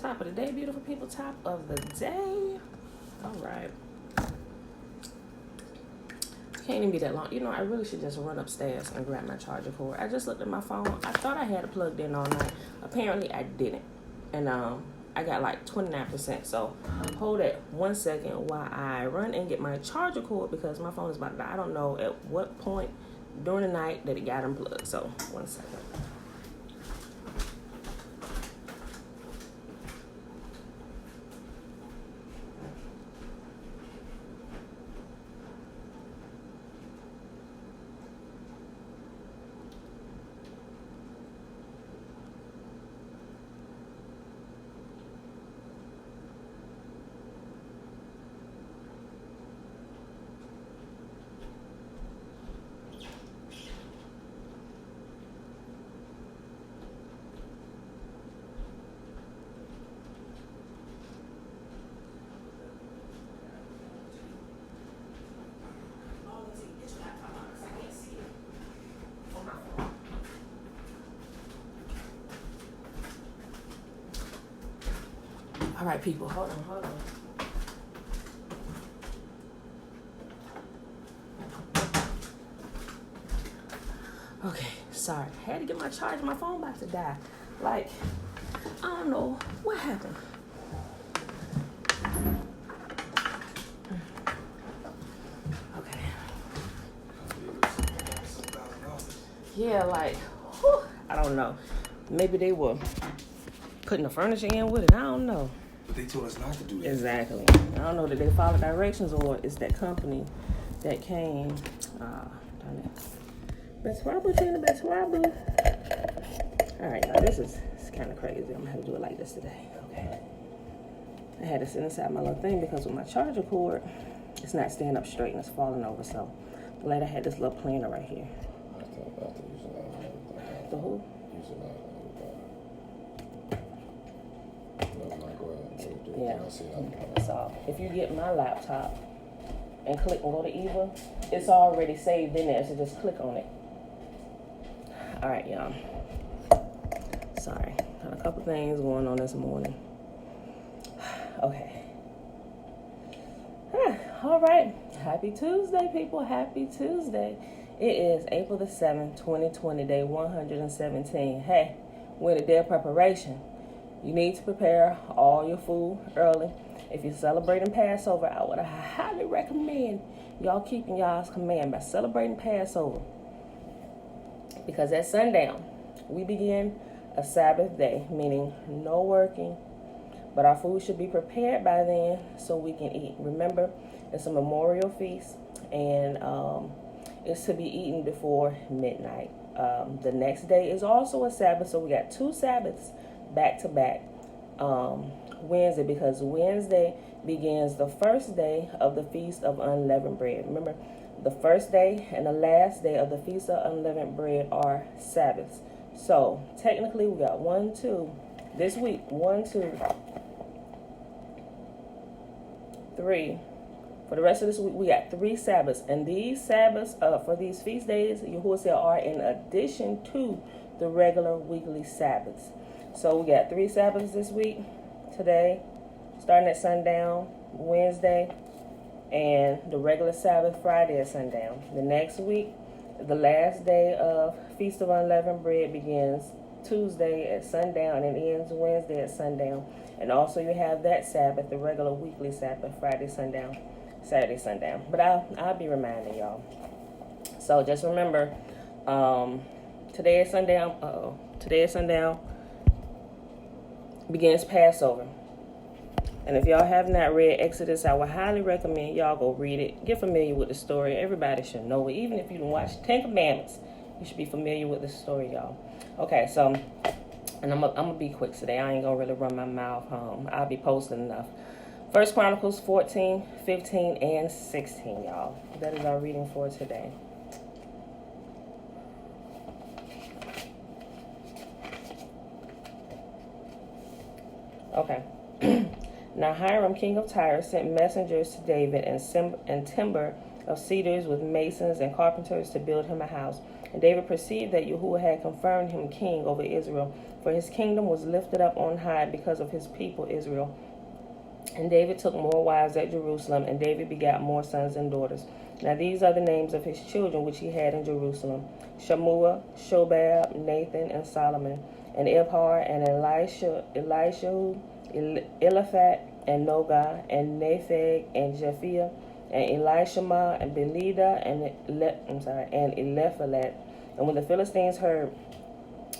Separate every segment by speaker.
Speaker 1: Top of the day, beautiful people. Top of the day. All right. Can't even be that long. You know, I really should just run upstairs and grab my charger cord. I just looked at my phone. I thought I had it plugged in all night. Apparently, I didn't. And I got like 29%. So hold it 1 second while I run and get my charger cord because my phone is about to die. I don't know at what point during the night that it got unplugged. So 1 second. All right, people, hold on. Okay, sorry. I had to get my charger. My phone about to die. Like, I don't know what happened. Okay. Yeah, like, whew, I don't know. Maybe they were putting the furniture in with it. I don't know.
Speaker 2: But they told us not to do that.
Speaker 1: Exactly. I don't know that they followed directions or it's that company that came. Darn it. Best Robert, Best Robert. All right, y'all, this is kind of crazy. I'm going to have to do it like this today. Okay. I had to sit inside my little thing because with my charger cord, it's not staying up straight and it's falling over. So glad I had this little planner right here. The who? Yeah. So if you get my laptop and click and go to Eva, it's already saved in there, so just click on it. All right, y'all. Sorry, got a couple things going on this morning. Okay. All right. Happy Tuesday, people. Happy Tuesday. It is April the 7th, 2020, day 117. Hey, we're in a day of preparation. You need to prepare all your food early. If you're celebrating Passover, I would highly recommend y'all keeping y'all's command by celebrating Passover. Because at sundown, we begin a Sabbath day, meaning no working, but our food should be prepared by then so we can eat. Remember, it's a memorial feast, and it's to be eaten before midnight. The next day is also a Sabbath, so we got 2 Sabbaths back to back. Wednesday, because Wednesday begins the first day of the Feast of Unleavened Bread. Remember, the first day and the last day of the Feast of Unleavened Bread are Sabbaths. So technically we got 1, 2 this week, 1, 2, 3. For the rest of this week, we got 3 Sabbaths, and these Sabbaths for these feast days, Yahuwah are in addition to the regular weekly Sabbaths. So we got 3 Sabbaths this week. Today, starting at sundown, Wednesday, and the regular Sabbath Friday at sundown. The next week, the last day of Feast of Unleavened Bread begins Tuesday at sundown and ends Wednesday at sundown. And also you have that Sabbath, the regular weekly Sabbath, Friday sundown, Saturday sundown. But I'll be reminding y'all. So just remember, today at sundown begins Passover. And if y'all have not read Exodus, I would highly recommend y'all go read it. Get familiar with the story. Everybody should know it. Even if you don't watch 10 Commandments, you should be familiar with the story, y'all. Okay, so, and I'm gonna be quick today. I ain't gonna really run my mouth. I'll be posting enough. 1 Chronicles 14, 15, and 16, y'all. That is our reading for today. Okay. Now Hiram, king of Tyre, sent messengers to David and timber of cedars with masons and carpenters to build him a house. And David perceived that Yahuwah had confirmed him king over Israel, for his kingdom was lifted up on high because of his people Israel. And David took more wives at Jerusalem, and David begat more sons and daughters. Now these are the names of his children which he had in Jerusalem: Shammua, Shobab, Nathan, and Solomon, and Ibhar, and Elishahu, Eliphat, and Nogah, and Nepheg, and Japhia, and Elishama, and Belida, and Eliphalet. And when the Philistines heard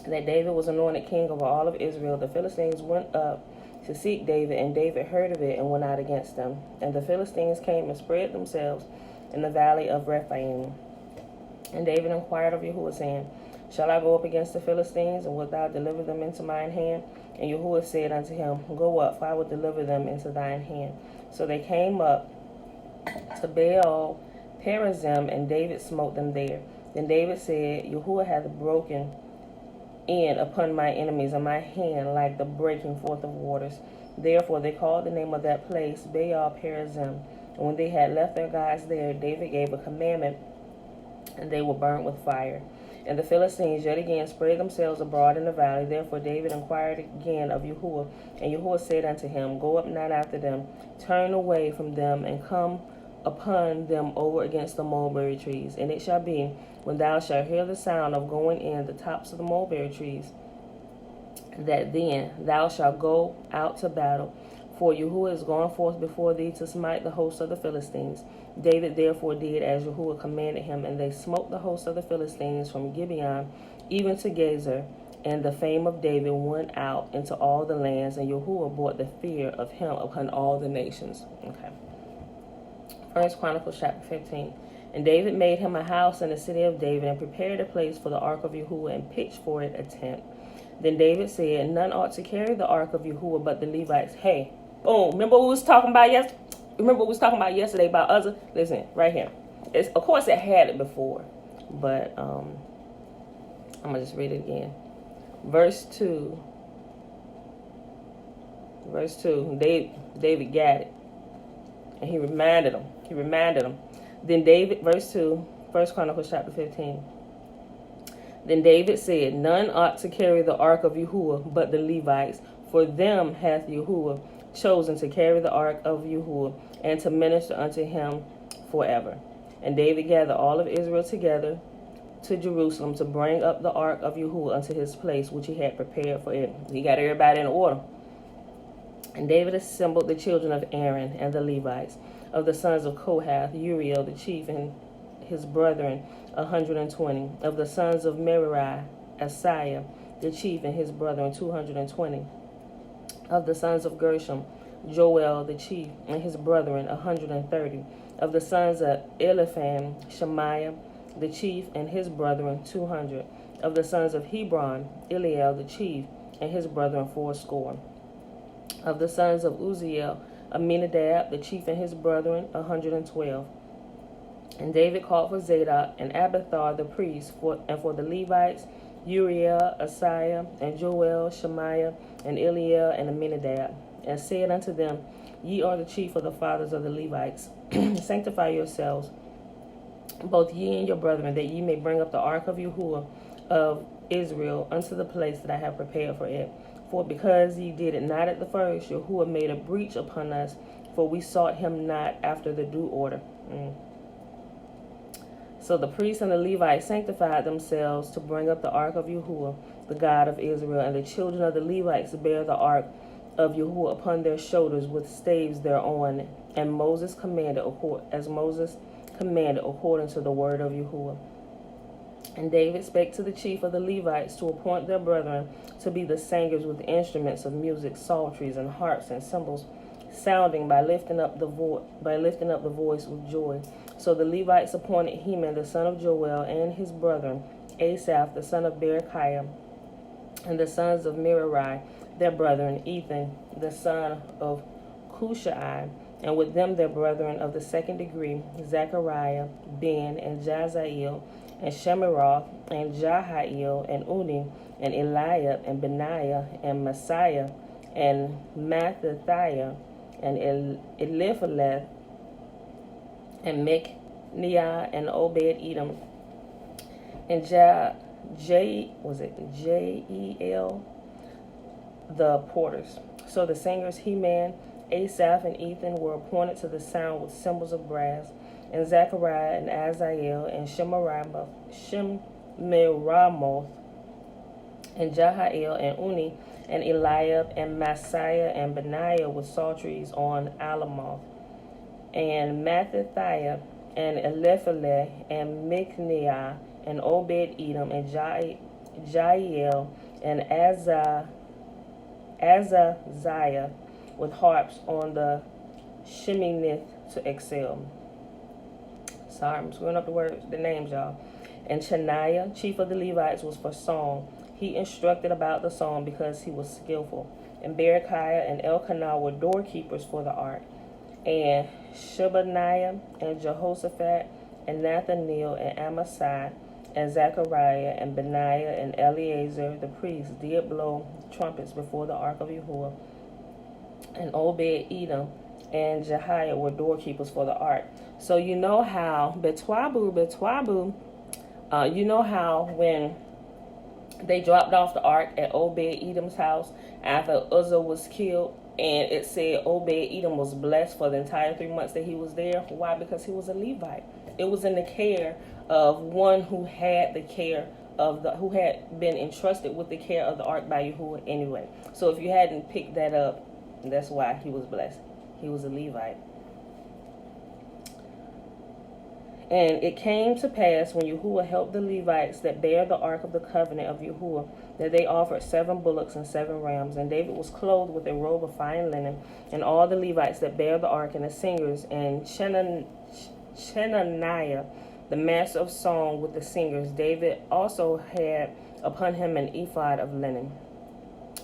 Speaker 1: that David was anointed king over all of Israel, the Philistines went up to seek David, and David heard of it and went out against them. And the Philistines came and spread themselves in the valley of Rephaim. And David inquired of Yahuwah, saying, Shall I go up against the Philistines, and wilt thou deliver them into mine hand? And Yahuwah said unto him, Go up, for I will deliver them into thine hand. So they came up to Baal Perazim, and David smote them there. Then David said, Yahuwah hath broken in upon my enemies, and my hand like the breaking forth of waters. Therefore they called the name of that place Baal Perazim. And when they had left their gods there, David gave a commandment, and they were burnt with fire. And the Philistines yet again spread themselves abroad in the valley. Therefore David inquired again of Yahuwah, and Yahuwah said unto him, Go up not after them, turn away from them, and come upon them over against the mulberry trees. And it shall be, when thou shalt hear the sound of going in the tops of the mulberry trees, that then thou shalt go out to battle, for Yahuwah is gone forth before thee to smite the host of the Philistines. David therefore did as Yahuwah commanded him, and they smote the host of the Philistines from Gibeon even to Gezer. And the fame of David went out into all the lands, and Yahuwah brought the fear of him upon all the nations. Okay. First Chronicles chapter 15. And David made him a house in the city of David, and prepared a place for the ark of Yahuwah, and pitched for it a tent. Then David said, None ought to carry the ark of Yahuwah but the Levites. Hey, boom! Remember what we was talking about yesterday? Remember what we was talking about yesterday about Uzzah? Listen, right here. Of course, it had it before, but I'm gonna just read it again. Verse 2. David got it, and he reminded him. Then David, verse 2, 1 Chronicles chapter 15. Then David said, None ought to carry the ark of Yahuwah but the Levites, for them hath Yahuwah chosen to carry the ark of Yahuwah, and to minister unto him forever. And David gathered all of Israel together to Jerusalem to bring up the ark of Yahuwah unto his place, which he had prepared for it. He got everybody in order. And David assembled the children of Aaron and the Levites, of the sons of Kohath, Uriel the chief and his brethren, 120. Of the sons of Merari, Asaiah the chief and his brethren, 220. Of the sons of Gershom, Joel the chief and his brethren, 130. Of the sons of Elipham, Shemaiah the chief and his brethren, 200. Of the sons of Hebron, Eliel the chief and his brethren, 80. Of the sons of Uzziel, Aminadab the chief and his brethren, 112. And David called for Zadok and Abiathar the priests, and for the Levites, Uriel, Asaiah, and Joel, Shemaiah, and Eliel, and Aminadab, and said unto them, Ye are the chief of the fathers of the Levites. Sanctify yourselves, both ye and your brethren, that ye may bring up the ark of Yahuwah of Israel unto the place that I have prepared for it. For because ye did it not at the first, Yahuwah made a breach upon us, for we sought him not after the due order. So the priests and the Levites sanctified themselves to bring up the ark of Yahuwah, the God of Israel, and the children of the Levites bear the ark of Yahuwah upon their shoulders with staves thereon. And Moses commanded according to the word of Yahuwah. And David spake to the chief of the Levites to appoint their brethren to be the singers with instruments of music, psalteries, and harps and cymbals, sounding by lifting up the voice with joy. So the Levites appointed Heman the son of Joel and his brethren, Asaph the son of Berechiah, and the sons of Merari their brethren, Ethan the son of Cushai, and with them their brethren of the second degree, Zechariah, Ben, and Jaziel, and Shemiroth, and Jahiel, and Uni, and Eliab, and Benaiah, and Messiah, and Mattathiah, and Eliphaleth, and Mekniah, and Obed Edom, and Jeiel, the porters. So the singers Heman, Asaph, and Ethan were appointed to the sound with cymbals of brass, and Zechariah and Aziel and Shemiramoth, and Jahiel and Uni and Eliab and Messiah and Benaiah with psalteries on Alamoth, and Mattithiah and Eliphalet and Mekniah and Obed Edom and Jael and Azaziah with harps on the Sheminith to excel. Sorry, I'm screwing up the names, y'all. And Chaniah, chief of the Levites, was for song. He instructed about the song because he was skillful. And Berechiah and Elkanah were doorkeepers for the ark. And Shebaniah and Jehoshaphat and Nathaniel and Amasai and Zechariah and Benaiah and Eleazar the priest did blow trumpets before the ark of Yahuwah. And Obed Edom and Jehiah were doorkeepers for the ark. So you know how you know how when they dropped off the ark at Obed Edom's house after Uzzah was killed, and it said Obed Edom was blessed for the entire 3 months that he was there. Why? Because he was a Levite. It was in the care of one who had who had been entrusted with the care of the ark by Yahuwah anyway. So if you hadn't picked that up, that's why he was blessed. He was a Levite. And it came to pass when Yahuwah helped the Levites that bear the ark of the covenant of Yahuwah, that they offered 7 bullocks and 7 rams. And David was clothed with a robe of fine linen, and all the Levites that bear the ark, and the singers, and Chenaniah, the master of song, with the singers. David also had upon him an ephod of linen.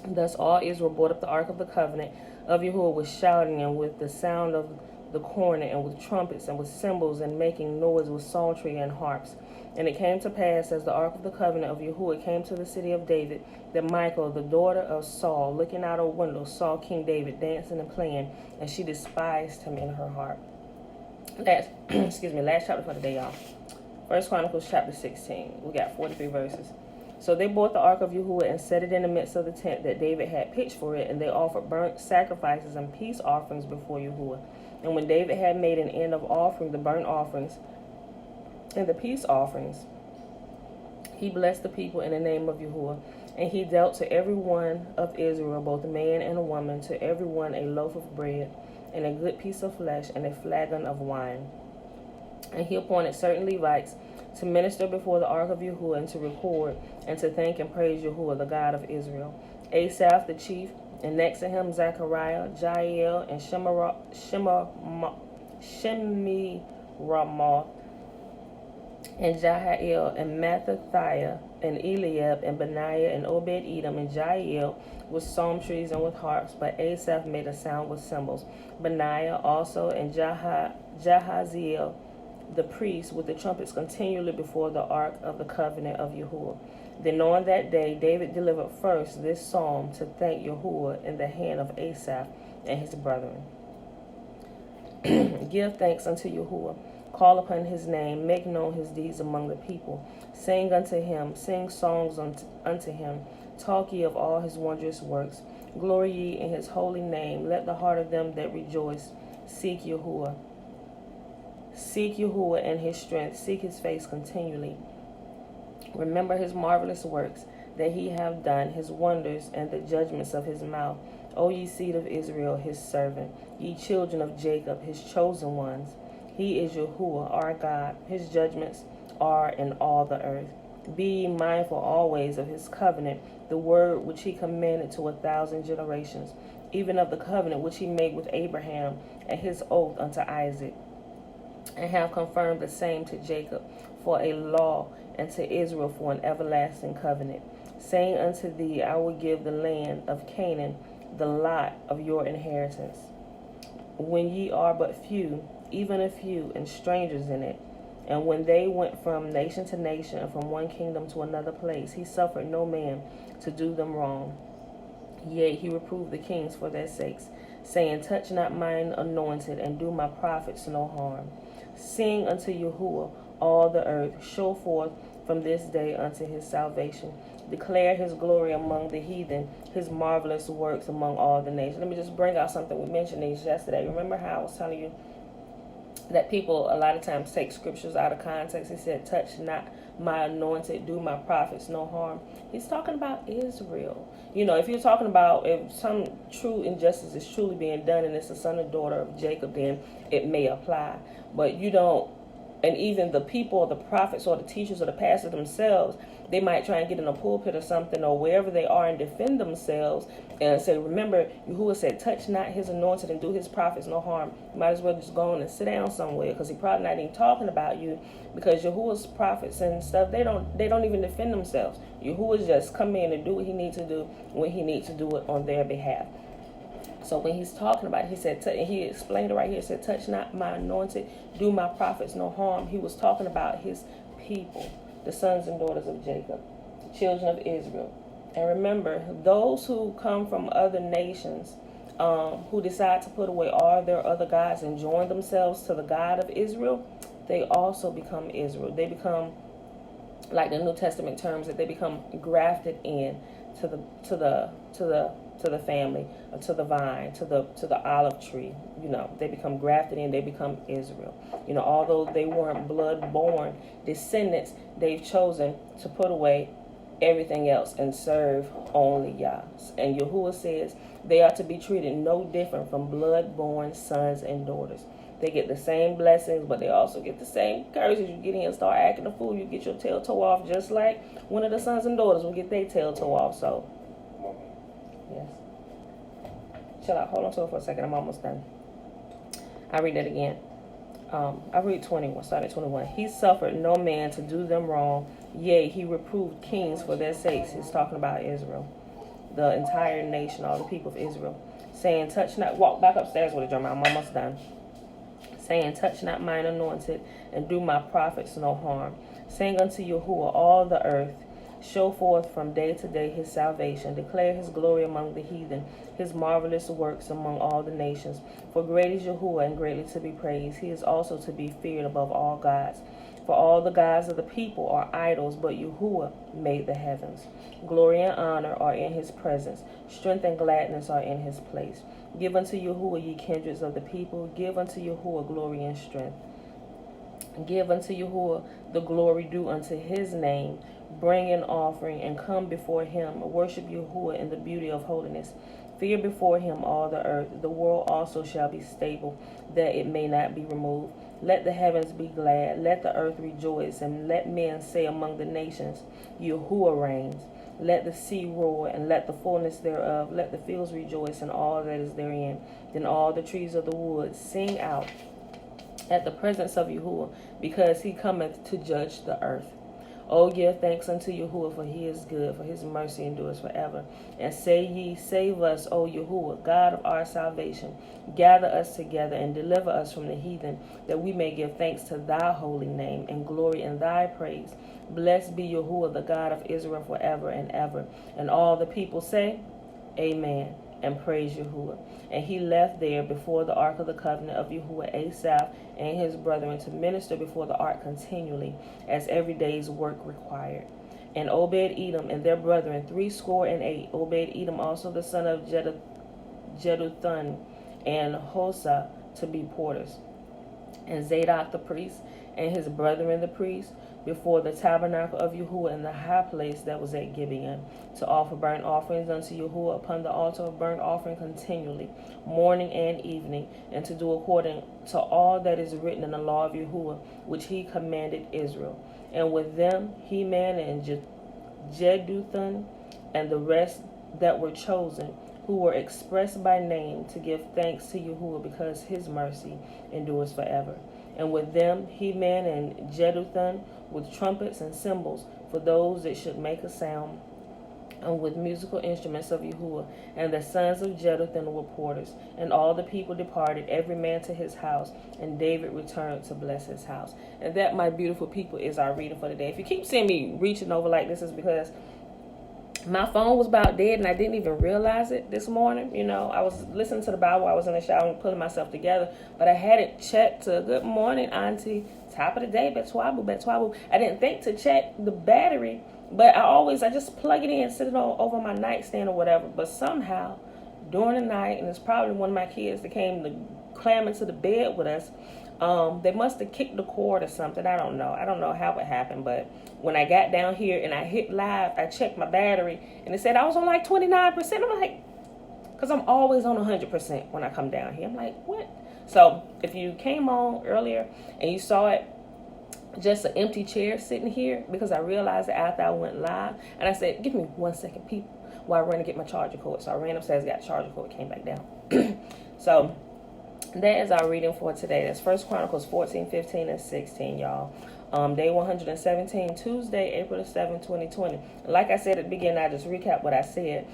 Speaker 1: Thus all Israel brought up the ark of the covenant of Yahuwah with shouting and with the sound of the cornet and with trumpets and with cymbals and making noise with psaltery and harps. And it came to pass, as the ark of the covenant of Yahuwah came to the city of David, that Michal, the daughter of Saul, looking out a window, saw King David dancing and playing, and she despised him in her heart. Last chapter for the day, y'all. 1 Chronicles chapter 16. We got 43 verses. So they brought the ark of Yahuwah and set it in the midst of the tent that David had pitched for it, and they offered burnt sacrifices and peace offerings before Yahuwah. And when David had made an end of offering the burnt offerings and the peace offerings, he blessed the people in the name of Yahuwah. And he dealt to every one of Israel, both man and woman, to every one a loaf of bread, and a good piece of flesh, and a flagon of wine. And he appointed certain Levites to minister before the ark of Yahuwah, and to record, and to thank and praise Yahuwah, the God of Israel. Asaph the chief, and next to him Zechariah, Jael, and Shemiramoth, and Jahiel, and Mattithiah, and Eliab, and Benaiah, and Obed Edom, and Jael with psalteries and with harps. But Asaph made a sound with cymbals. Benaiah also, and Jahaziel the priest with the trumpets continually before the ark of the covenant of Yahuwah. Then on that day David delivered first this psalm to thank Yahuwah in the hand of Asaph and his brethren. Give thanks unto Yahuwah. Call upon his name. Make known his deeds among the people. Sing unto him. Sing songs unto him. Talk ye of all his wondrous works. Glory ye in his holy name. Let the heart of them that rejoice seek Yahuwah. Seek Yahuwah and his strength. Seek his face continually. Remember his marvelous works that he hath done, his wonders and the judgments of his mouth. O ye seed of Israel, his servant, ye children of Jacob, his chosen ones. He is Yahuwah, our God. His judgments are in all the earth. Be ye mindful always of his covenant, the word which he commanded to 1,000 generations, even of the covenant which he made with Abraham, and his oath unto Isaac, and have confirmed the same to Jacob for a law, and to Israel for an everlasting covenant, saying unto thee, I will give the land of Canaan, the lot of your inheritance, when ye are but few, even a few, and strangers in it. And when they went from nation to nation, and from one kingdom to another place, he suffered no man to do them wrong. Yea, he reproved the kings for their sakes, saying, touch not mine anointed, and do my prophets no harm. Sing unto Yahuwah, all the earth. Show forth from this day unto his salvation. Declare his glory among the heathen, his marvelous works among all the nations. Let me just bring out something we mentioned these yesterday. Remember how I was telling you that people a lot of times take scriptures out of context? He said, touch not my anointed, do my prophets no harm. He's talking about Israel. If you're talking about if some true injustice is truly being done and it's the son and daughter of Jacob, then it may apply. But you don't, and even the people or the prophets or the teachers or the pastors themselves, they might try and get in a pulpit or something or wherever they are and defend themselves and say, remember, Yahuwah said, touch not his anointed and do his prophets no harm. You might as well just go on and sit down somewhere, because he probably not even talking about you, because Yahuwah's prophets and stuff, they don't even defend themselves. Yahuwah just come in and do what he needs to do when he needs to do it on their behalf. So when he's talking about it, he said, and he explained it right here, said, touch not my anointed, do my prophets no harm. He was talking about his people, the sons and daughters of Jacob, the children of Israel. And remember, those who come from other nations, who decide to put away all their other gods and join themselves to the God of Israel, they also become Israel. They become, like the New Testament terms, that they become grafted in to the family, to the vine, to the olive tree. They become grafted in, they become Israel. Although they weren't blood-born descendants, they've chosen to put away everything else and serve only Yah. And Yahuwah says they are to be treated no different from blood-born sons and daughters. They get the same blessings, but they also get the same curses. You get in and start acting a fool, you get your tail toe off, just like one of the sons and daughters will get their tail toe off. So, yes. Chill out. Hold on to it for a second. I'm almost done. I read that again. I read 21. Start at 21. He suffered no man to do them wrong. Yea, he reproved kings for their sakes. He's talking about Israel, the entire nation, all the people of Israel, saying, touch not. Walk back upstairs with it, Jeremiah. I'm almost done. Saying, touch not mine anointed, and do my prophets no harm. Saying unto Yahuwah, all the earth. Show forth from day to day his salvation. Declare his glory among the heathen, his marvelous works among all the nations. For great is Yahuwah, and greatly to be praised. He is also to be feared above all gods. For all the gods of the people are idols, but Yahuwah made the heavens. Glory and honor are in his presence. Strength and gladness are in his place. Give unto Yahuwah, ye kindreds of the people. Give unto Yahuwah glory and strength. Give unto Yahuwah the glory due unto his name. Bring an offering and come before him. Worship Yahuwah in the beauty of holiness. Fear before him all the earth. The world also shall be stable, that it may not be removed. Let the heavens be glad. Let the earth rejoice. And let men say among the nations, Yahuwah reigns. Let the sea roar, and let the fullness thereof. Let the fields rejoice, and all that is therein. Then all the trees of the wood sing out at the presence of Yahuwah, because he cometh to judge the earth. O give thanks unto Yahuwah, for he is good, for his mercy endures forever. And say ye, save us, O Yahuwah, God of our salvation. Gather us together and deliver us from the heathen, that we may give thanks to thy holy name and glory in thy praise. Blessed be Yahuwah, the God of Israel, forever and ever. And all the people say, Amen, and praise Yahuwah. And he left there before the ark of the covenant of Yahuwah Asaph and his brethren to minister before the ark continually, as every day's work required. And Obed-Edom and their brethren 68. Obed-Edom also the son of Jeduthun and Hosa to be porters. And Zadok the priest and his brethren the priests before the tabernacle of Yahuwah in the high place that was at Gibeon, to offer burnt offerings unto Yahuwah upon the altar of burnt offering continually, morning and evening, and to do according to all that is written in the law of Yahuwah, which he commanded Israel. And with them Heman and Jeduthun and the rest that were chosen, who were expressed by name, to give thanks to Yahuwah, because his mercy endures forever. And with them Heman and Jeduthun, with trumpets and cymbals, for those that should make a sound, and with musical instruments of Yahuwah. And the sons of Jeduthun were porters. And all the people departed, every man to his house, and David returned to bless his house. And that, my beautiful people, is our reading for today. If you keep seeing me reaching over like this, is because My phone was about dead and I didn't even realize it this morning. You know, I was listening to the Bible. I was in the shower and pulling myself together, but I hadn't checked to good morning, auntie, top of the day, betwabu, betwabu. I didn't think to check the battery, but I just plug it in, sit it over my nightstand or whatever. But somehow during the night, and it's probably one of my kids that came to clam into the bed with us, they must have kicked the cord or something. I don't know how it happened, but when I got down here and I hit live, I checked my battery and it said I was on like 29%. I'm like, because I'm always on 100% when I come down here. I'm like, what? So if you came on earlier and you saw it, just an empty chair sitting here, because I realized that after I went live, and I said, give me 1 second, people, while I ran to get my charger cord. So I ran upstairs, got a charger cord, came back down. So that is our reading for today. That's 1 Chronicles 14, 15, and 16, y'all. Day 117, Tuesday, April the 7th, 2020. Like I said at the beginning, I just recap what I said.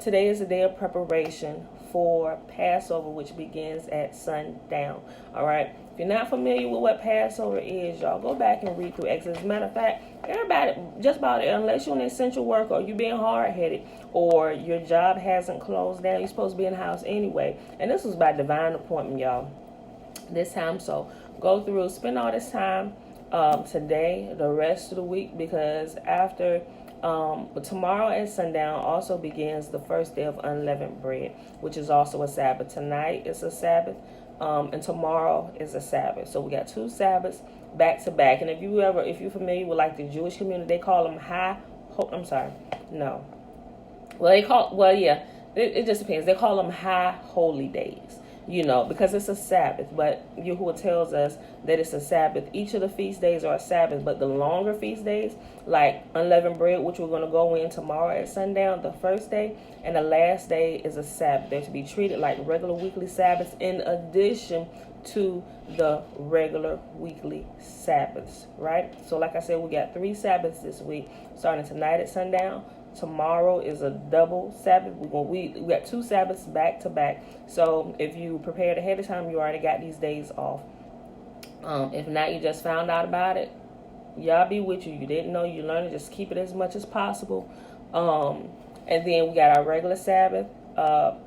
Speaker 1: Today is a day of preparation for Passover, which begins at sundown. All right. If you're not familiar with what Passover is, y'all, go back and read through Exodus. As a matter of fact, everybody, just about it, unless you're an essential worker or you're being hard-headed or your job hasn't closed down, you're supposed to be in the house anyway. And this was by divine appointment, y'all, this time. So go through, spend all this time today, the rest of the week, because after tomorrow at sundown also begins the first day of unleavened bread, which is also a Sabbath. Tonight is a Sabbath, and tomorrow is a Sabbath. So we got 2 Sabbaths back to back. And if you're familiar with like the Jewish community, they call them it just depends. They call them high holy days, you know, because it's a Sabbath. But Yahuwah tells us that it's a Sabbath. Each of the feast days are a Sabbath, but the longer feast days, like unleavened bread, which we're going to go in tomorrow at sundown, the first day, and the last day is a Sabbath. They're to be treated like regular weekly Sabbaths in addition to the regular weekly Sabbaths, right? So like I said, we got 3 Sabbaths this week, starting tonight at sundown. Tomorrow is a double Sabbath. We got 2 Sabbaths back to back. So if you prepared ahead of time, you already got these days off. If not, you just found out about it. Y'all be with you. You didn't know, you learned it. Just keep it as much as possible. And then we got our regular Sabbath,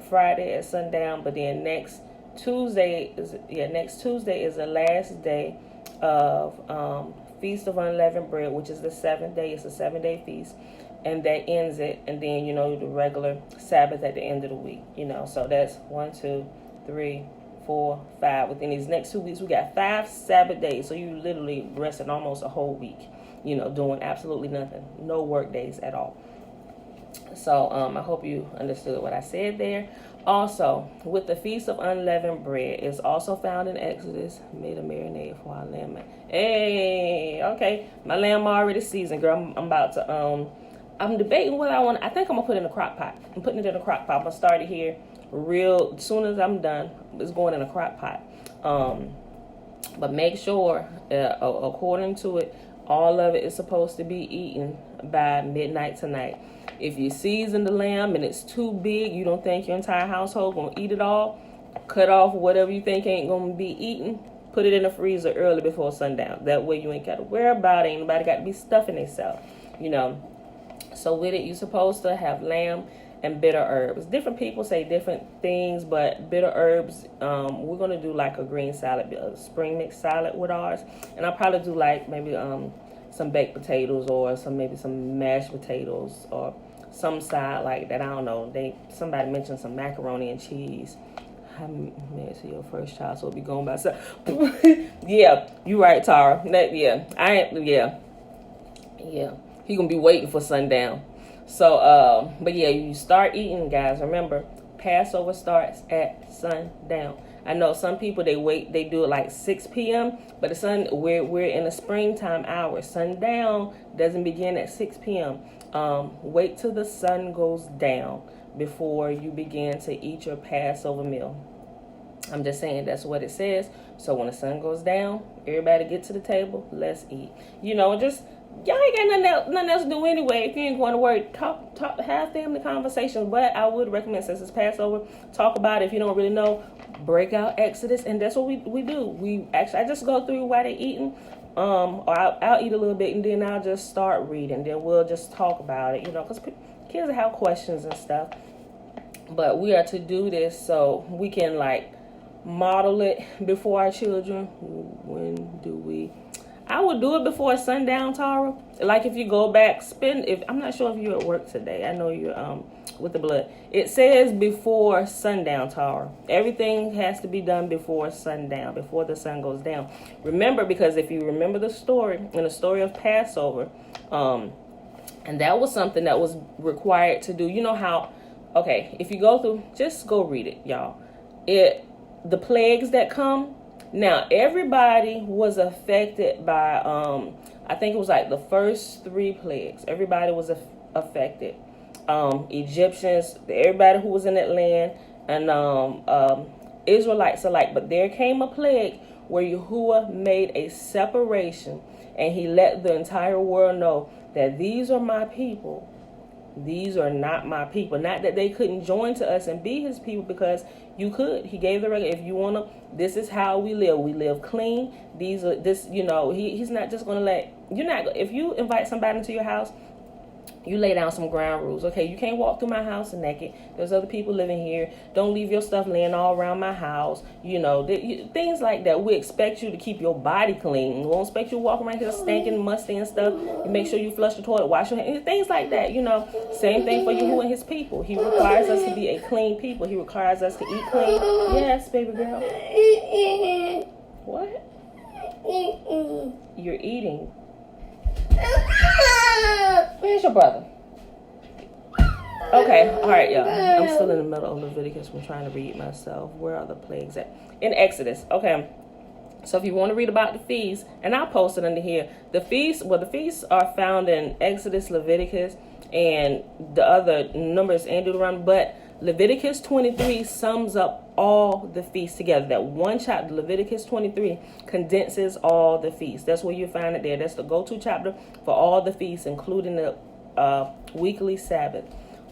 Speaker 1: Friday at sundown. But then next Tuesday is the last day of Feast of Unleavened Bread, which is the 7th day. It's a 7-day feast. And that ends it, and then, you know, the regular Sabbath at the end of the week, you know. So that's 1, 2, 3, 4, 5. Within these next 2 weeks, we got 5 Sabbath days. So you literally rested almost a whole week, you know, doing absolutely nothing. No work days at all. So I hope you understood what I said there. Also, with the Feast of Unleavened Bread, it's also found in Exodus. Made a marinade for our lamb. Hey, okay. My lamb already seasoned, girl. I'm about to... I'm debating what I want. I think I'm going to put it in a crock pot. I'm putting it in a crock pot. I'm going to start it here as soon as I'm done. It's going in a crock pot. But make sure, according to it, all of it is supposed to be eaten by midnight tonight. If you season the lamb and it's too big, you don't think your entire household going to eat it all, cut off whatever you think ain't going to be eaten, put it in the freezer early before sundown. That way you ain't got to worry about it. Ain't nobody got to be stuffing themselves, you know. So with it, you're supposed to have lamb and bitter herbs. Different people say different things, but bitter herbs, we're going to do like a green salad, a spring mix salad with ours. And I'll probably do like maybe some baked potatoes or maybe some mashed potatoes or some side like that. I don't know. Somebody mentioned some macaroni and cheese. I'm married to your first child, so it'll be going by. So, yeah, you right, Tara. Yeah. He gonna be waiting for sundown. So, but yeah, you start eating, guys. Remember, Passover starts at sundown. I know some people they do it like 6 p.m. But we're in the springtime hours. Sundown doesn't begin at 6 p.m. Wait till the sun goes down before you begin to eat your Passover meal. I'm just saying that's what it says. So when the sun goes down, everybody get to the table. Let's eat. You know, just. Y'all ain't got nothing else to do anyway. If you ain't going to work, talk, have family conversations. But I would recommend, since it's Passover, talk about it. If you don't really know, break out Exodus, and that's what we do. I just go through why they eating, or I'll eat a little bit, and then I'll just start reading. Then we'll just talk about it, because kids have questions and stuff. But we are to do this so we can model it before our children. When do we? I would do it before sundown, Tara. Like if you go back, I'm not sure if you're at work today. I know you're with the blood. It says before sundown, Tara. Everything has to be done before sundown, before the sun goes down. Remember, because if you remember the story, in the story of Passover, and that was something that was required to do. You know how, okay, if you go through, just go read it, y'all. The plagues that come. Now, everybody was affected by, I think it was the first 3 plagues. Everybody was affected. Egyptians, everybody who was in that land, and Israelites alike. But there came a plague where Yahuwah made a separation, and he let the entire world know that these are my people. These are not my people. Not that they couldn't join to us and be his people, because you could. He gave the record. If you want to, this is how we live. We live clean. He's not just going to if you invite somebody into your house, you lay down some ground rules. Okay, you can't walk through my house naked. There's other people living here. Don't leave your stuff laying all around my house. Things like that. We expect you to keep your body clean. We won't expect you to walk around here stinking, musty and stuff. You make sure you flush the toilet, wash your hands, things like that. Same thing for Yahuwah and his people. He requires us to be a clean people. He requires us to eat clean. Yes, baby girl. What? You're eating. Where's your brother? Okay, all right, y'all. I'm still in the middle of Leviticus. I'm trying to read myself. Where are the plagues at? In Exodus. Okay. So if you want to read about the feasts, and I'll post it under here. The feasts are found in Exodus, Leviticus, and the other Numbers and Deuteronomy. But Leviticus 23 sums up all the feasts together. That one chapter, Leviticus 23, condenses all the feasts. That's where you find it there. That's the go-to chapter for all the feasts, including the weekly Sabbath.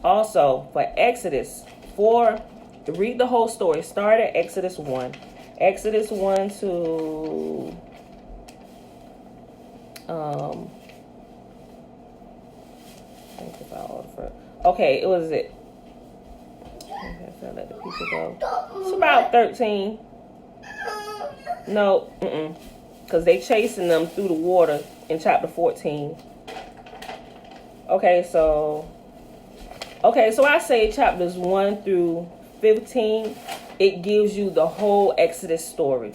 Speaker 1: Also, for Exodus 4, read the whole story. Start at Exodus 1. Exodus 1 to... I think if I order for... Okay, it was it. Okay, so let the people go. It's about 13. No, because they chasing them through the water in chapter 14. Okay, so I say chapters 1 through 15. It gives you the whole Exodus story.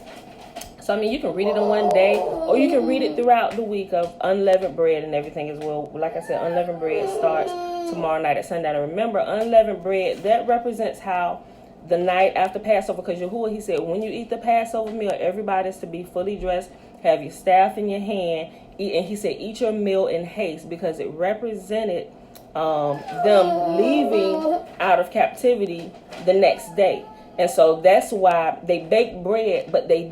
Speaker 1: So, you can read it in one day, or you can read it throughout the week of unleavened bread and everything as well. Like I said, unleavened bread starts tomorrow night at sundown. And remember, unleavened bread, that represents how the night after Passover, because Yahuwah, he said, when you eat the Passover meal, everybody's to be fully dressed, have your staff in your hand, and he said, eat your meal in haste, because it represented them leaving out of captivity the next day. And so that's why they baked bread, but they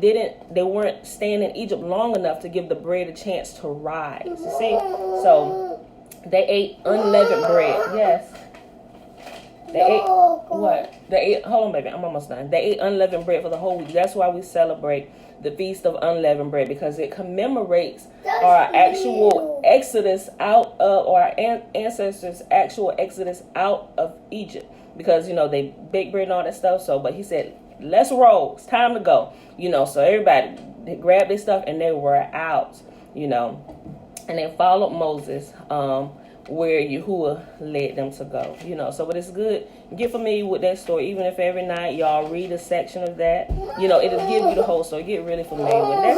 Speaker 1: weren't staying in Egypt long enough to give the bread a chance to rise. You see? So they ate unleavened bread. Yes. They ate what? Hold on, baby. I'm almost done. They ate unleavened bread for the whole week. That's why we celebrate the Feast of Unleavened Bread, because it commemorates our actual exodus out of, or our ancestors' actual exodus out of Egypt. Because, they bake bread and all that stuff. So, but he said, let's roll. It's time to go. So everybody, they grabbed their stuff and they were out, and they followed Moses, where Yahuwah led them to go, So, but it's good. Get familiar with that story. Even if every night y'all read a section of that, it'll give you the whole story. Get really familiar with it.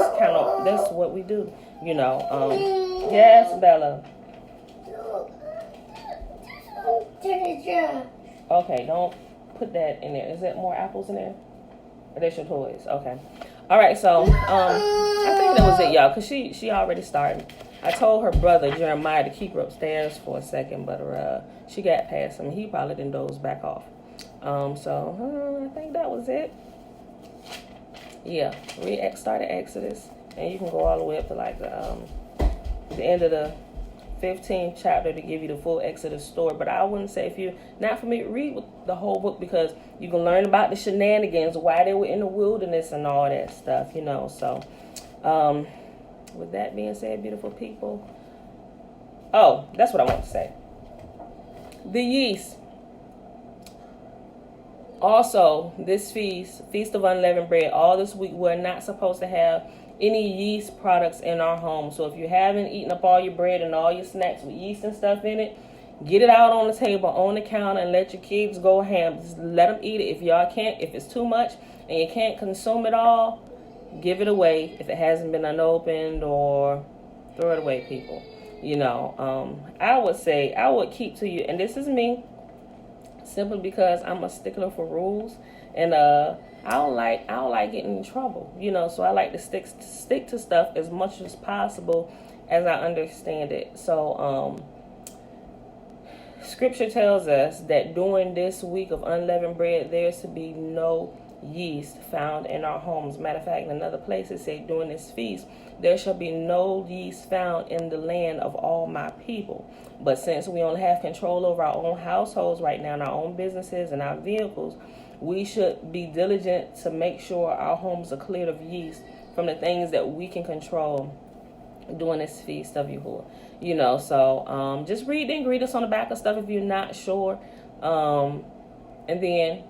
Speaker 1: That's what we do, Yes, Bella. Okay, don't put that in there. Is there more apples in there? Or that's your toys? Okay. All right, so I think that was it, y'all, because she already started. I told her brother, Jeremiah, to keep her upstairs for a second, but she got past him. He probably didn't doze back off. So I think that was it. Yeah, start at Exodus, and you can go all the way up to the end of the 15th chapter to give you the full Exodus story. But I wouldn't say, if you're not familiar, read the whole book, because you can learn about the shenanigans, why they were in the wilderness and all that stuff, So with that being said, beautiful people, oh, that's what I want to say. The yeast. Also, this Feast of Unleavened Bread, all this week, we're not supposed to have any yeast products in our home. So if you haven't eaten up all your bread and all your snacks with yeast and stuff in it, get it out on the table, on the counter, and let your kids go ham. Just let them eat it. If y'all can't, if it's too much and you can't consume it all, give it away if it hasn't been unopened, or throw it away, people. You know, I would say, I would keep to you, and this is me, simply because I'm a stickler for rules, and I don't like getting in trouble, you know. So I like to stick to stuff as much as possible as I understand it. So Scripture tells us that during this week of unleavened bread, there's to be no yeast found in our homes. Matter of fact, in another place it says, during this feast, there shall be no yeast found in the land of all my people. But since we only have control over our own households right now, and our own businesses and our vehicles, we should be diligent to make sure our homes are cleared of yeast from the things that we can control during this feast of Yahuwah. You know, so just read the ingredients on the back of stuff if you're not sure, and then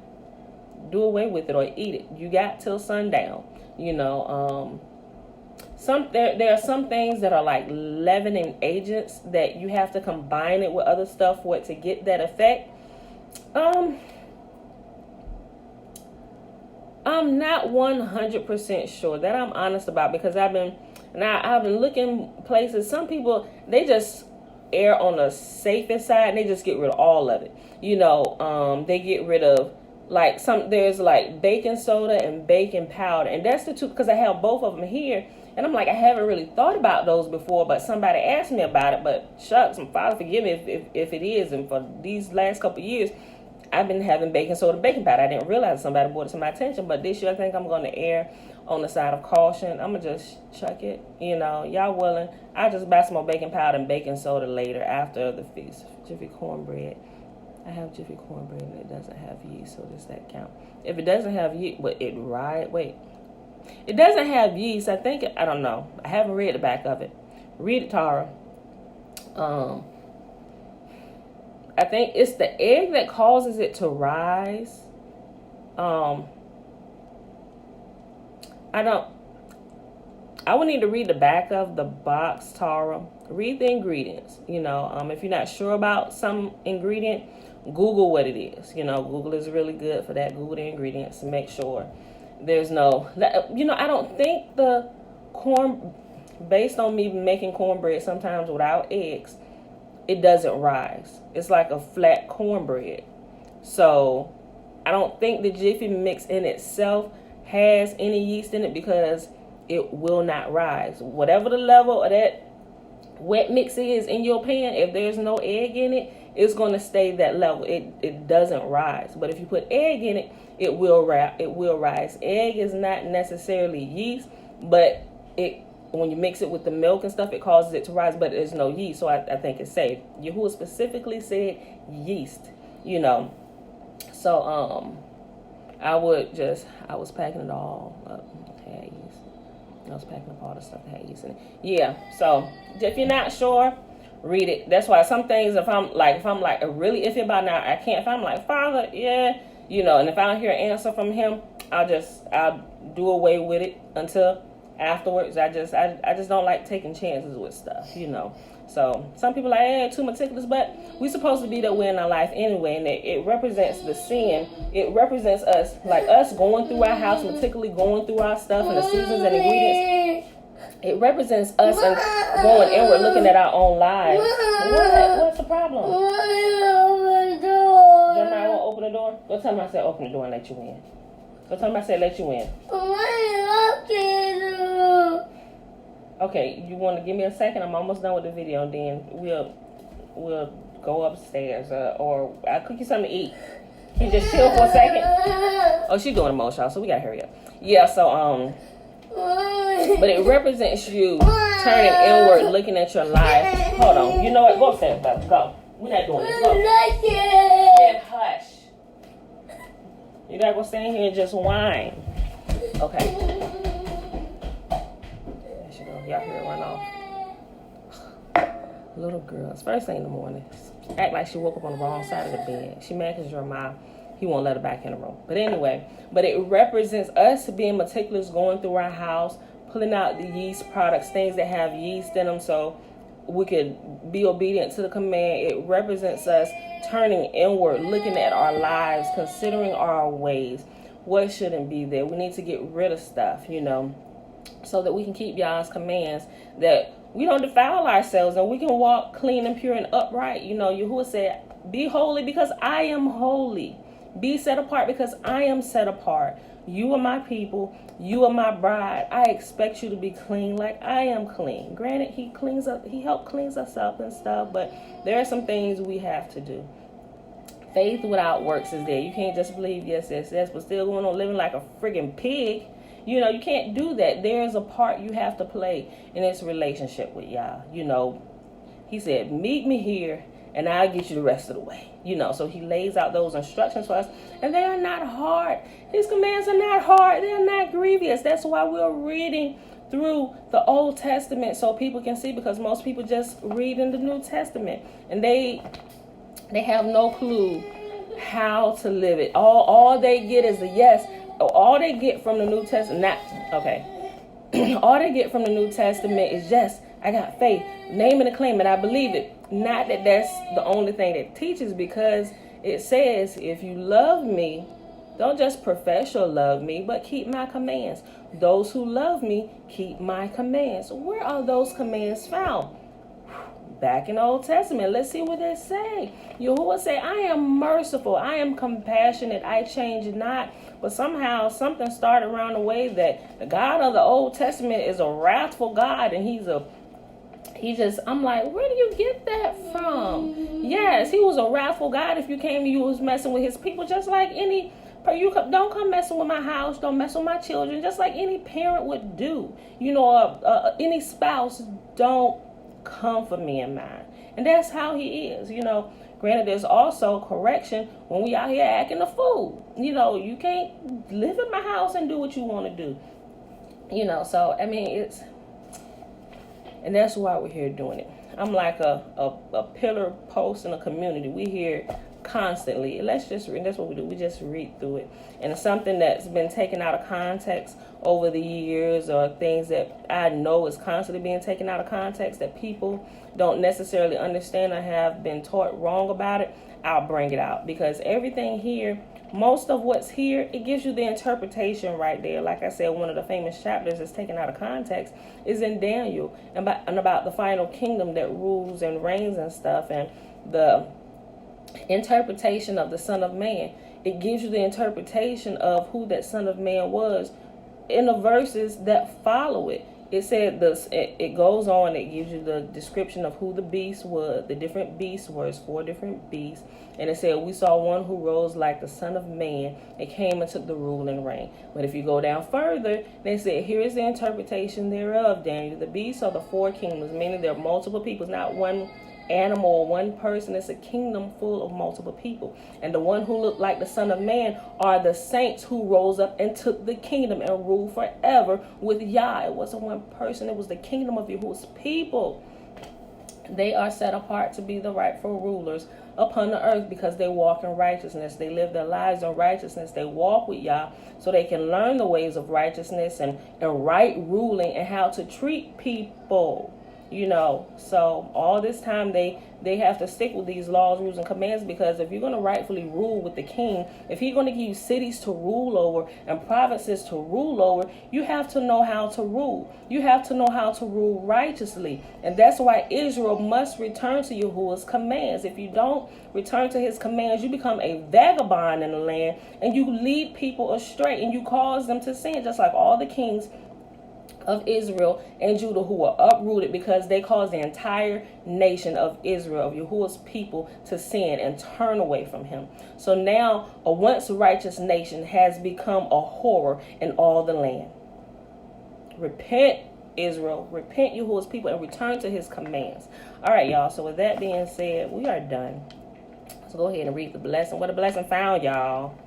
Speaker 1: do away with it or eat it. You got till sundown. You know, there are some things that are like leavening agents that you have to combine it with other stuff for it to get that effect. I'm not 100% sure. That I'm honest about, because I've been looking places. Some people, they just err on the safest side and they just get rid of all of it. You know, they get rid of there's like baking soda and baking powder, and that's the two, because I have both of them here, and I'm like, I haven't really thought about those before, but somebody asked me about it. But shucks, and Father forgive me if it is. And for these last couple of years, I've been having baking soda, baking powder. I didn't realize somebody brought it to my attention, but this year I think I'm going to err on the side of caution. I'm going to just chuck it. You know, y'all willing, I'll just buy some more baking powder and baking soda later after the feast. Jiffy cornbread. I have Jiffy cornbread and it doesn't have yeast, so does that count? If it doesn't have yeast, but it doesn't have yeast, I think, I don't know. I haven't read the back of it. Read it, Tara. I think it's the egg that causes it to rise. I would need to read the back of the box, Tara. Read the ingredients. You know, if you're not sure about some ingredient, Google what it is. You know, Google is really good for that. Google the ingredients to make sure there's no, you know, I don't think the corn, based on me making cornbread sometimes without eggs, it doesn't rise. It's like a flat cornbread. So I don't think the Jiffy mix in itself has any yeast in it, because it will not rise. Whatever the level of that wet mix is in your pan, if there's no egg in it, it's going to stay that level. It doesn't rise. But if you put egg in it, it will rise. Egg is not necessarily yeast, but when you mix it with the milk and stuff, it causes it to rise, but there's no yeast, so I think it's safe. Yahuwah specifically said yeast, you know. So I was packing it all up. Had yeast. I was packing up all the stuff that had yeast in it. Yeah. So if you're not sure, read it. That's why some things, if I'm like really iffy about now, I can't. If I'm like, Father, yeah, you know, and if I don't hear an answer from him, I'll do away with it until afterwards. I just don't like taking chances with stuff, you know. So some people are like, too meticulous, but we're supposed to be that way in our life anyway, and it represents the sin. It represents us, like us going through our house, meticulously going through our stuff and the seasons and ingredients. It represents us and going inward, looking at our own lives. What's the problem? Jeremiah won't open the door? Go tell him I said open the door and let you in. Go tell him I said let you in. Okay, you want to give me a second? I'm almost done with the video, and then we'll go upstairs, or I'll cook you something to eat. You just chill for a second. Oh, she's doing a motion, y'all, so we gotta hurry up. Yeah, so but it represents you turning inward, looking at your life. Hold on, you know what? Go upstairs, baby. Go. We're not doing this. Go. Yeah, hush. You gotta go stand here and just whine. Okay. There she go. Y'all hear it run off. Little girls, first thing in the morning, act like she woke up on the wrong side of the bed. She mad because Jeremiah, he won't let her back in the room. But anyway, it represents us being meticulous, going through our house, pulling out the yeast products, things that have yeast in them, so we could be obedient to the command. It represents us turning inward, looking at our lives, considering our ways. What shouldn't be there? We need to get rid of stuff, so that we can keep Yah's commands, that we don't defile ourselves and we can walk clean and pure and upright. Yahuwah said, be holy because I am holy. Be set apart because I am set apart. You are my people. You are my bride. I expect you to be clean like I am clean. Granted, he helped cleanse us up and stuff, but there are some things we have to do. Faith without works is there. You can't just believe yes, but still going on living like a friggin' pig. You can't do that. There's a part you have to play in this relationship with Yah. He said, meet me here and I'll get you the rest of the way. So he lays out those instructions for us, and they are not hard. His commands are not hard. They are not grievous. That's why we're reading through the Old Testament, so people can see, because most people just read in the New Testament and they have no clue how to live it. All they get is the yes. All they get from the New Testament, all they get from the New Testament is yes, I got faith, name it and claim it, I believe it. Not that that's the only thing that teaches, because it says, if you love me, don't just profess your love me, but keep my commands. Those who love me, keep my commands. Where are those commands found? Back in the Old Testament. Let's see what they say. Yahuwah say, I am merciful, I am compassionate, I change not. But somehow something started around the way that the God of the Old Testament is a wrathful God, and I'm like, where do you get that from? Yes, he was a wrathful God. If you came to you, was messing with his people, just like don't come messing with my house, don't mess with my children, just like any parent would do. Any spouse, don't come for me and mine. And that's how he is. Granted, there's also correction when we out here acting a fool. You can't live in my house and do what you want to do. So and that's why we're here doing it. I'm like a pillar post in a community. We here constantly. Let's just read. That's what we do. We just read through it. And it's something that's been taken out of context over the years, or things that I know is constantly being taken out of context that people don't necessarily understand or have been taught wrong about it. I'll bring it out, because everything here, most of what's here, it gives you the interpretation right there. Like I said, one of the famous chapters that's taken out of context is in Daniel, and about the final kingdom that rules and reigns and stuff, and the interpretation of the Son of Man. It gives you the interpretation of who that Son of Man was in the verses that follow it. It said this. It goes on. It gives you the description of who the beast was. The different beasts were. 4 different beasts. And it said, we saw one who rose like the Son of Man and came and took the rule and reign. But if you go down further, they said, here is the interpretation thereof, Daniel. The beasts are the 4 kingdoms, meaning there are multiple peoples, not one animal or one person. It's a kingdom full of multiple people. And the one who looked like the Son of Man are the saints who rose up and took the kingdom and ruled forever with Yah. It wasn't one person. It was the kingdom of Yahuwah's people. They are set apart to be the rightful rulers upon the earth, because they walk in righteousness. They live their lives in righteousness. They walk with Yah so they can learn the ways of righteousness and right ruling and how to treat people. So all this time they have to stick with these laws, rules, and commands, because if you're going to rightfully rule with the king, if he's going to give you cities to rule over and provinces to rule over, you have to know how to rule. You have to know how to rule righteously. And that's why Israel must return to Yahuwah's commands. If you don't return to his commands, you become a vagabond in the land, and you lead people astray, and you cause them to sin, just like all the kings of Israel and Judah who were uprooted, because they caused the entire nation of Israel, of Yahuwah's people, to sin and turn away from him. So now a once righteous nation has become a horror in all the land. Repent, Israel. Repent, Yahuwah's people, and return to his commands. All right, y'all. So with that being said, we are done. So go ahead and read the blessing. What a blessing found, y'all.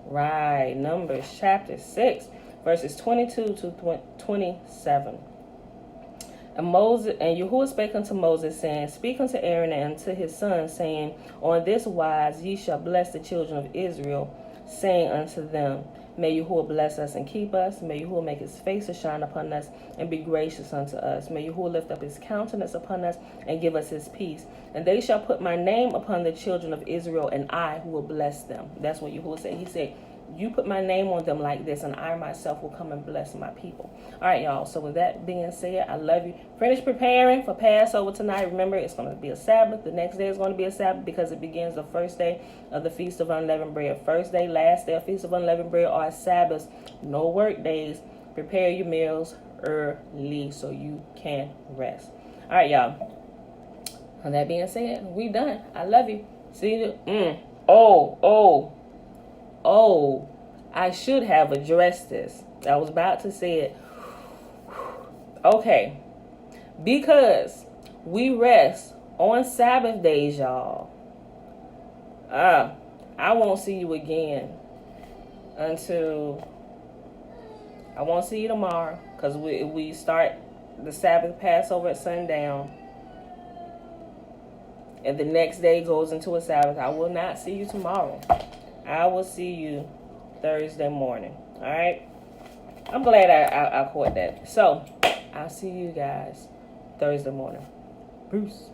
Speaker 1: Right. Numbers chapter 6. Verses 22 to 27. And Yahuwah spake unto Moses, saying, Speak unto Aaron and unto his sons, saying, On this wise ye shall bless the children of Israel, saying unto them, May Yahuwah bless us and keep us. May Yahuwah make his face to shine upon us and be gracious unto us. May Yahuwah lift up his countenance upon us and give us his peace. And they shall put my name upon the children of Israel, and I will bless them. That's what Yahuwah said. He said, you put my name on them like this, and I myself will come and bless my people. All right, y'all. So with that being said, I love you. Finish preparing for Passover tonight. Remember, it's going to be a Sabbath. The next day is going to be a Sabbath because it begins the first day of the Feast of Unleavened Bread. First day, last day of Feast of Unleavened Bread are Sabbaths. No work days. Prepare your meals early so you can rest. All right, y'all. With that being said, we done. I love you. See you. Oh, I should have addressed this. I was about to say it. Okay. Because we rest on Sabbath days, y'all. I won't see you again until... I won't see you tomorrow because we start the Sabbath Passover at sundown. And the next day goes into a Sabbath. I will not see you tomorrow. I will see you Thursday morning. All right? I'm glad I caught that. So, I'll see you guys Thursday morning. Peace.